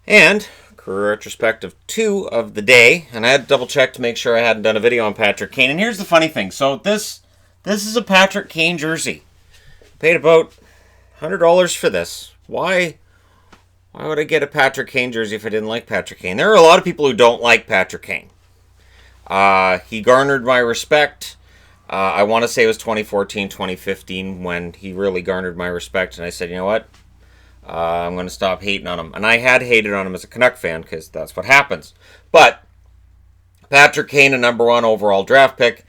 And career retrospective 2 of the day, and I had to double check to make sure I hadn't done a video on Patrick Kane. And here's the funny thing. So this is a Patrick Kane jersey. Paid about $100 for this. Why would I get a Patrick Kane jersey if I didn't like Patrick Kane? There are a lot of people who don't like Patrick Kane. He garnered my respect. I want to say it was 2014, 2015 when he really garnered my respect, and I said, you know what? I'm going to stop hating on him. And I had hated on him as a Canuck fan because that's what happens. But Patrick Kane, a number 1 overall draft pick,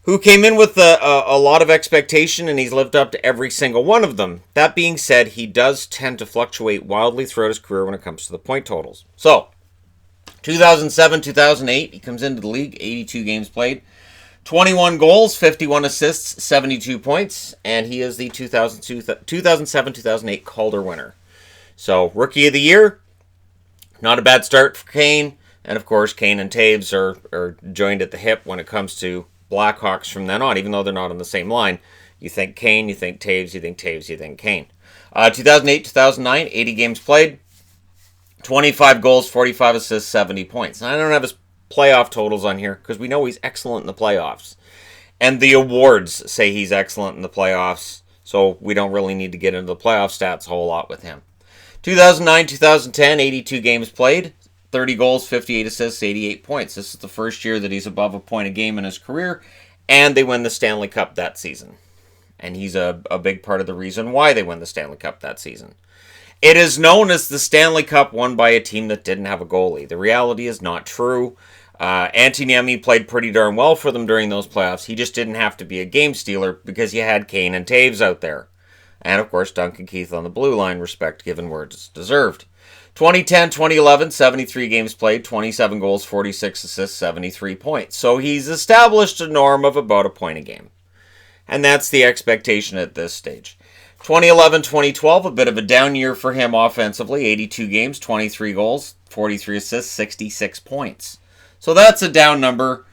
who came in with a lot of expectation, and he's lived up to every single one of them. That being said, he does tend to fluctuate wildly throughout his career when it comes to the point totals. So, 2007, 2008, he comes into the league, 82 games played, 21 goals, 51 assists, 72 points, and he is the 2007-2008 Calder winner. So, Rookie of the Year, not a bad start for Kane, and of course, Kane and Taves are joined at the hip when it comes to Blackhawks from then on, even though they're not on the same line. You think Kane, you think Taves, you think Taves, you think Kane. 2008-2009, 80 games played, 25 goals, 45 assists, 70 points. And I don't have his playoff totals on here because we know he's excellent in the playoffs. And the awards say he's excellent in the playoffs, so we don't really need to get into the playoff stats a whole lot with him. 2009-2010, 82 games played, 30 goals, 58 assists, 88 points. This is the first year that he's above a point a game in his career, and they win the Stanley Cup that season. And he's a big part of the reason why they win the Stanley Cup that season. It is known as the Stanley Cup won by a team that didn't have a goalie. The reality is not true. Antoniemi played pretty darn well for them during those playoffs. He just didn't have to be a game stealer because you had Kane and Taves out there. And, of course, Duncan Keith on the blue line, respect given where it's deserved. 2010-2011, 73 games played, 27 goals, 46 assists, 73 points. So he's established a norm of about a point a game. And that's the expectation at this stage. 2011-2012, a bit of a down year for him offensively. 82 games, 23 goals, 43 assists, 66 points. So that's a down number.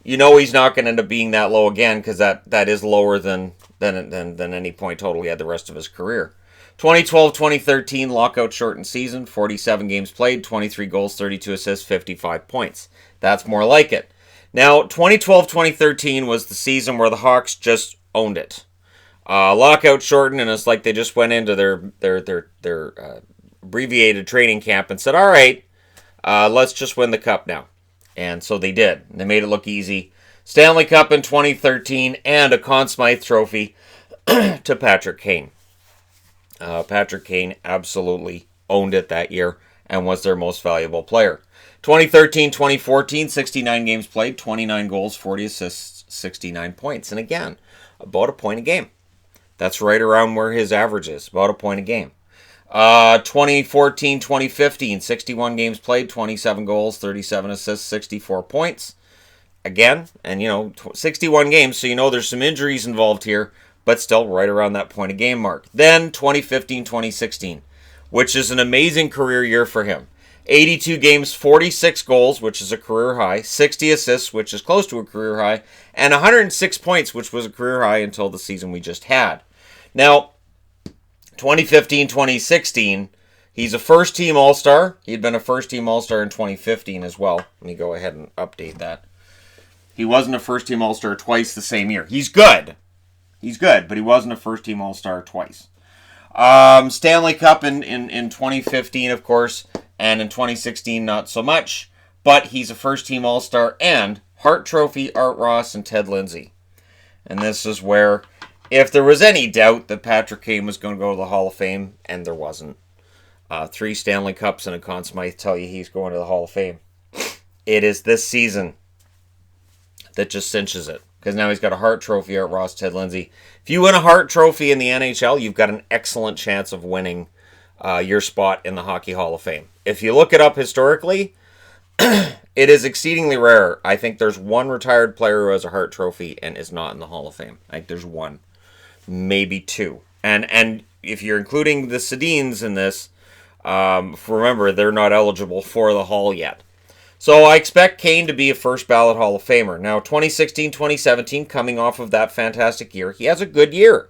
You know he's not going to end up being that low again because that is lower than any point total he had the rest of his career. 2012-2013, lockout-shortened season, 47 games played, 23 goals, 32 assists, 55 points. That's more like it. Now, 2012-2013 was the season where the Hawks just owned it. Lockout-shortened, and it's like they just went into their abbreviated training camp and said, all right, let's just win the cup now. And so they did. They made it look easy. Stanley Cup in 2013 and a Conn Smythe trophy to Patrick Kane. Patrick Kane absolutely owned it that year and was their most valuable player. 2013-2014, 69 games played, 29 goals, 40 assists, 69 points. And again, about a point a game. That's right around where his average is, about a point a game. 2014-2015, 61 games played, 27 goals, 37 assists, 64 points. Again, and 61 games, so there's some injuries involved here, but still right around that point a game mark. Then 2015-2016, which is an amazing career year for him. 82 games, 46 goals, which is a career high, 60 assists, which is close to a career high, and 106 points, which was a career high until the season we just had. Now, 2015-2016, he's a first-team All-Star. He had been a first-team All-Star in 2015 as well. Let me go ahead and update that. He wasn't a first-team All-Star twice the same year. He's good, but he wasn't a first-team All-Star twice. Stanley Cup in 2015, of course, and in 2016, not so much. But he's a first-team All-Star and Hart Trophy, Art Ross, and Ted Lindsay. And this is where, if there was any doubt that Patrick Kane was going to go to the Hall of Fame, and there wasn't. 3 Stanley Cups and a Conn Smythe tell you he's going to the Hall of Fame. It is this season that just cinches it. Because now he's got a Hart Trophy, Art Ross, Ted Lindsay. If you win a Hart Trophy in the NHL, you've got an excellent chance of winning your spot in the Hockey Hall of Fame. If you look it up historically, it is exceedingly rare. I think there's one retired player who has a Hart Trophy and is not in the Hall of Fame. I think there's one. Maybe 2. And if you're including the Sedins in this, remember, they're not eligible for the Hall yet. So I expect Kane to be a first ballot Hall of Famer. Now, 2016-2017, coming off of that fantastic year, he has a good year.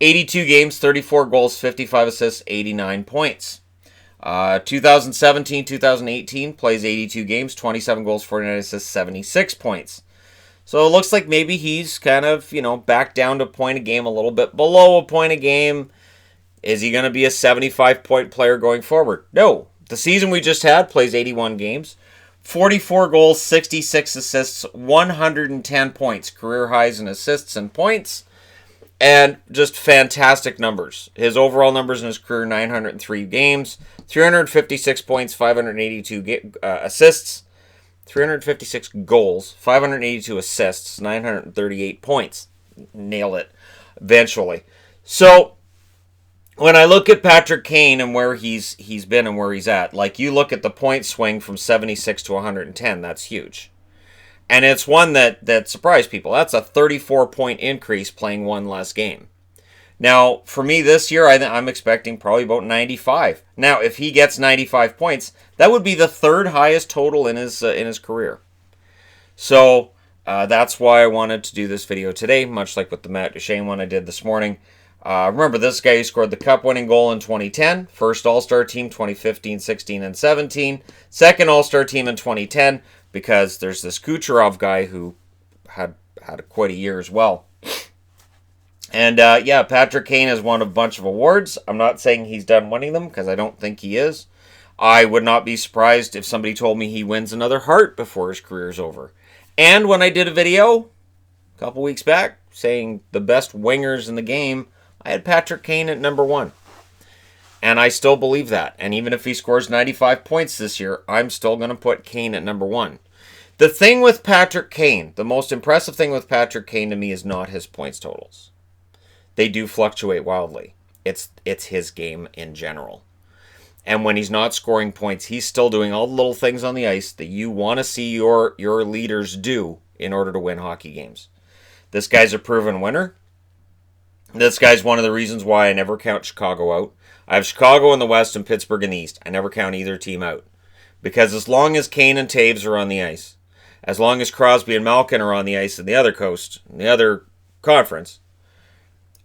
82 games, 34 goals, 55 assists, 89 points. 2017, 2018, plays 82 games, 27 goals, 49 assists, 76 points. So it looks like maybe he's kind of, back down to a point a game, a little bit below a point a game. Is he going to be a 75-point player going forward? No. The season we just had, plays 81 games, 44 goals, 66 assists, 110 points. Career highs in assists and points. And just fantastic numbers. His overall numbers in his career, 903 games, 356 points, 582 assists, 356 goals, 582 assists, 938 points. Nailed it eventually. So when I look at Patrick Kane and where he's been and where he's at, like you look at the point swing from 76 to 110, that's huge. And it's one that surprised people. That's a 34-point increase playing one less game. Now, for me this year, I'm expecting probably about 95. Now, if he gets 95 points, that would be the third highest total in his career. So that's why I wanted to do this video today, much like with the Matt Duchene one I did this morning. Remember, this guy who scored the Cup-winning goal in 2010, first All-Star team 2015, 16, and 17, second All-Star team in 2010, because there's this Kucherov guy who had quite a year as well. And Patrick Kane has won a bunch of awards. I'm not saying he's done winning them, because I don't think he is. I would not be surprised if somebody told me he wins another Hart before his career's over. And when I did a video a couple weeks back saying the best wingers in the game, I had Patrick Kane at number 1. And I still believe that. And even if he scores 95 points this year, I'm still going to put Kane at number 1. The thing with Patrick Kane, the most impressive thing with Patrick Kane to me is not his points totals. They do fluctuate wildly. It's his game in general. And when he's not scoring points, he's still doing all the little things on the ice that you want to see your leaders do in order to win hockey games. This guy's a proven winner. This guy's one of the reasons why I never count Chicago out. I have Chicago in the West and Pittsburgh in the East. I never count either team out. Because as long as Kane and Taves are on the ice, as long as Crosby and Malkin are on the ice in the other coast, in the other conference,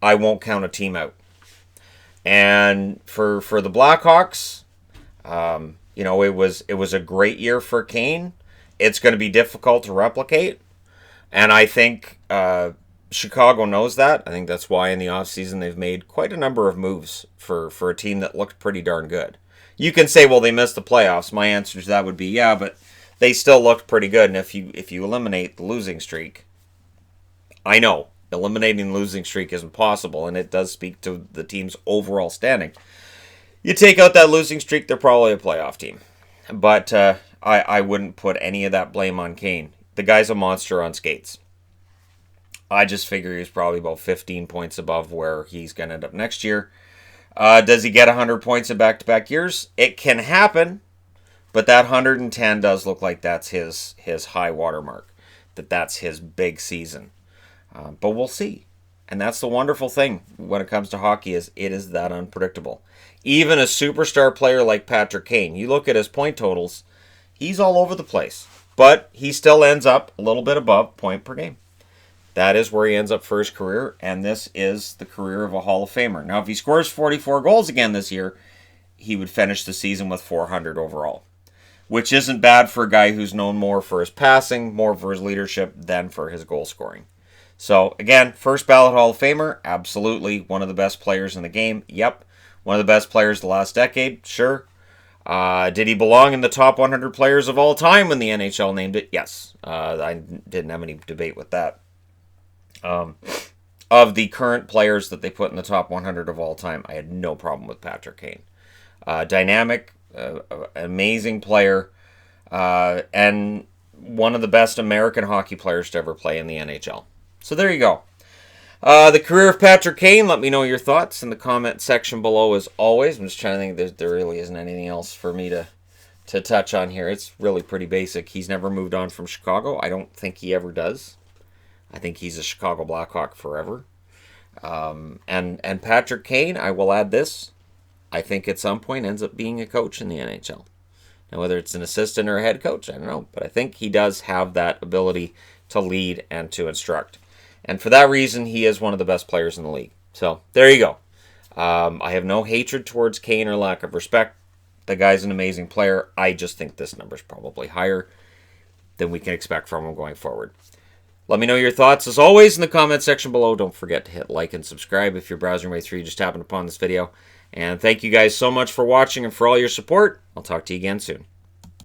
I won't count a team out. And for the Blackhawks, it was a great year for Kane. It's going to be difficult to replicate. And I think Chicago knows that. I think that's why in the offseason they've made quite a number of moves for a team that looked pretty darn good. You can say, well, they missed the playoffs. My answer to that would be, yeah, but they still looked pretty good. And if you eliminate the losing streak, I know eliminating the losing streak isn't possible, and it does speak to the team's overall standing. You take out that losing streak, they're probably a playoff team. But I wouldn't put any of that blame on Kane. The guy's a monster on skates. I just figure he's probably about 15 points above where he's going to end up next year. Does he get 100 points in back-to-back years? It can happen, but that 110 does look like that's his high watermark, that's his big season. But we'll see. And that's the wonderful thing when it comes to hockey is it is that unpredictable. Even a superstar player like Patrick Kane, you look at his point totals, he's all over the place. But he still ends up a little bit above point per game. That is where he ends up for his career, and this is the career of a Hall of Famer. Now, if he scores 44 goals again this year, he would finish the season with 400 overall, which isn't bad for a guy who's known more for his passing, more for his leadership than for his goal scoring. So, again, first ballot Hall of Famer, absolutely. One of the best players in the game, yep. One of the best players the last decade, sure. Did he belong in the top 100 players of all time when the NHL named it? Yes. I didn't have any debate with that. Of the current players that they put in the top 100 of all time, I had no problem with Patrick Kane. Dynamic, amazing player, and one of the best American hockey players to ever play in the NHL. So there you go. The career of Patrick Kane, let me know your thoughts in the comment section below as always. I'm just trying to think, there really isn't anything else for me to touch on here. It's really pretty basic. He's never moved on from Chicago. I don't think he ever does. I think he's a Chicago Blackhawk forever. And Patrick Kane, I will add this, I think at some point ends up being a coach in the NHL. Now, whether it's an assistant or a head coach, I don't know. But I think he does have that ability to lead and to instruct. And for that reason, he is one of the best players in the league. So, there you go. I have no hatred towards Kane or lack of respect. The guy's an amazing player. I just think this number is probably higher than we can expect from him going forward. Let me know your thoughts, as always, in the comment section below. Don't forget to hit like and subscribe if you're browsing your way through, you just happened upon this video. And thank you guys so much for watching and for all your support. I'll talk to you again soon.